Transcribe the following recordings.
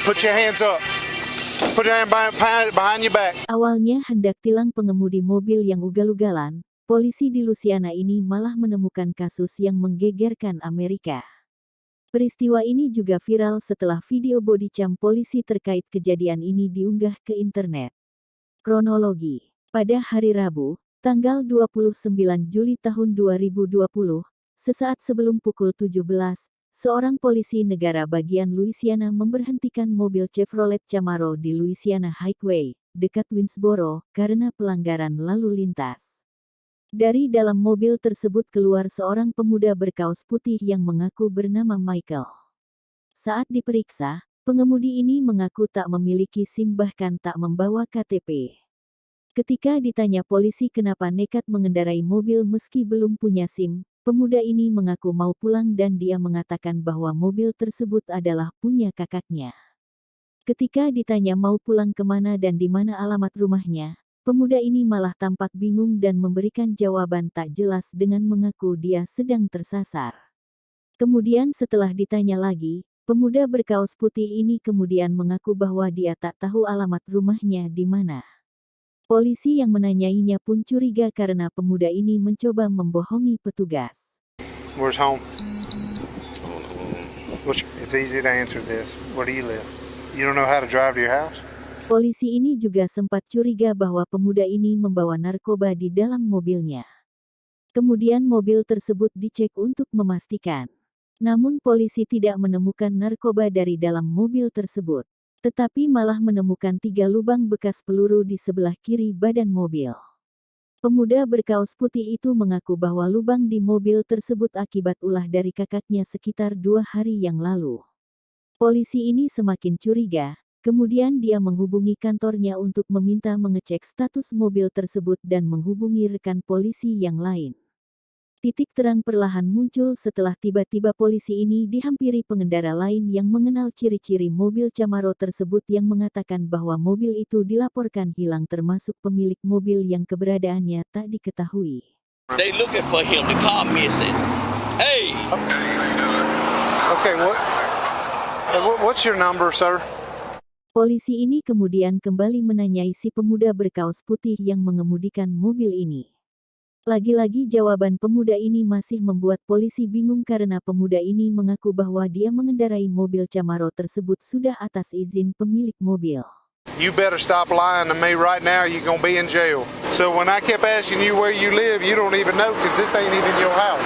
Put your hands up. Put your hand behind your back. Awalnya hendak tilang pengemudi mobil yang ugal-ugalan, polisi di Louisiana ini malah menemukan kasus yang menggegerkan Amerika. Peristiwa ini juga viral setelah video body cam polisi terkait kejadian ini diunggah ke internet. Kronologi. Pada hari Rabu, tanggal 29 Juli tahun 2020, sesaat sebelum pukul 17, seorang polisi negara bagian Louisiana memberhentikan mobil Chevrolet Camaro di Louisiana Highway, dekat Winsboro, karena pelanggaran lalu lintas. Dari dalam mobil tersebut keluar seorang pemuda berkaos putih yang mengaku bernama Michael. Saat diperiksa, pengemudi ini mengaku tak memiliki SIM bahkan tak membawa KTP. Ketika ditanya polisi kenapa nekat mengendarai mobil meski belum punya SIM, pemuda ini mengaku mau pulang dan dia mengatakan bahwa mobil tersebut adalah punya kakaknya. Ketika ditanya mau pulang kemana dan di mana alamat rumahnya, pemuda ini malah tampak bingung dan memberikan jawaban tak jelas dengan mengaku dia sedang tersasar. Kemudian setelah ditanya lagi, pemuda berkaos putih ini kemudian mengaku bahwa dia tak tahu alamat rumahnya di mana. Polisi yang menanyainya pun curiga karena pemuda ini mencoba membohongi petugas. Where's home? It's easy to answer this. Where do you live? You don't know how to drive to your house? Polisi ini juga sempat curiga bahwa pemuda ini membawa narkoba di dalam mobilnya. Kemudian mobil tersebut dicek untuk memastikan. Namun polisi tidak menemukan narkoba dari dalam mobil tersebut, tetapi malah menemukan 3 lubang bekas peluru di sebelah kiri badan mobil. Pemuda berkaos putih itu mengaku bahwa lubang di mobil tersebut akibat ulah dari kakaknya sekitar 2 hari yang lalu. Polisi ini semakin curiga. Kemudian dia menghubungi kantornya untuk meminta mengecek status mobil tersebut dan menghubungi rekan polisi yang lain. Titik terang perlahan muncul setelah tiba-tiba polisi ini dihampiri pengendara lain yang mengenal ciri-ciri mobil Camaro tersebut yang mengatakan bahwa mobil itu dilaporkan hilang termasuk pemilik mobil yang keberadaannya tak diketahui. They looking for him, the car missing. Hey! Okay, what's your number, sir? Polisi ini kemudian kembali menanyai si pemuda berkaos putih yang mengemudikan mobil ini. Lagi-lagi jawaban pemuda ini masih membuat polisi bingung karena pemuda ini mengaku bahwa dia mengendarai mobil Camaro tersebut sudah atas izin pemilik mobil. You better stop lying to me right now, you're gonna be in jail. So when I kept asking you where you live, you don't even know because this ain't even your house.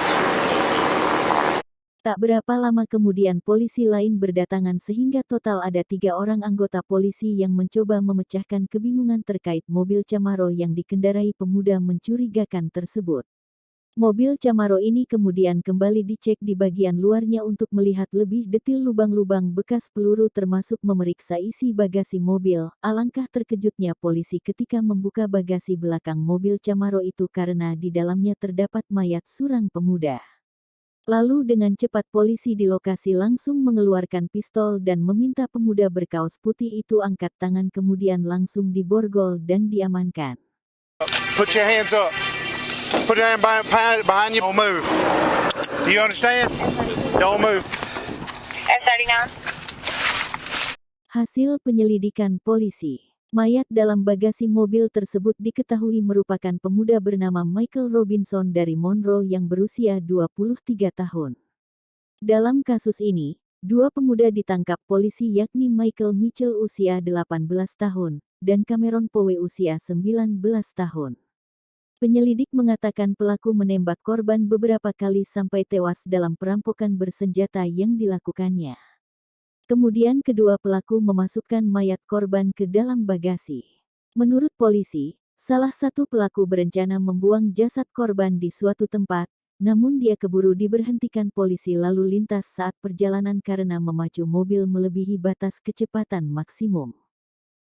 Tak berapa lama kemudian polisi lain berdatangan sehingga total ada 3 orang anggota polisi yang mencoba memecahkan kebingungan terkait mobil Camaro yang dikendarai pemuda mencurigakan tersebut. Mobil Camaro ini kemudian kembali dicek di bagian luarnya untuk melihat lebih detail lubang-lubang bekas peluru termasuk memeriksa isi bagasi mobil. Alangkah terkejutnya polisi ketika membuka bagasi belakang mobil Camaro itu karena di dalamnya terdapat mayat seorang pemuda. Lalu dengan cepat polisi di lokasi langsung mengeluarkan pistol dan meminta pemuda berkaos putih itu angkat tangan kemudian langsung diborgol dan diamankan. Put your hands up. Put your hand behind you. Don't move. Do you understand? Don't move. F39. Hasil penyelidikan polisi. Mayat dalam bagasi mobil tersebut diketahui merupakan pemuda bernama Michael Robinson dari Monroe yang berusia 23 tahun. Dalam kasus ini, 2 pemuda ditangkap polisi yakni Michael Mitchell usia 18 tahun, dan Cameron Powe usia 19 tahun. Penyelidik mengatakan pelaku menembak korban beberapa kali sampai tewas dalam perampokan bersenjata yang dilakukannya. Kemudian kedua pelaku memasukkan mayat korban ke dalam bagasi. Menurut polisi, salah satu pelaku berencana membuang jasad korban di suatu tempat, namun dia keburu diberhentikan polisi lalu lintas saat perjalanan karena memacu mobil melebihi batas kecepatan maksimum.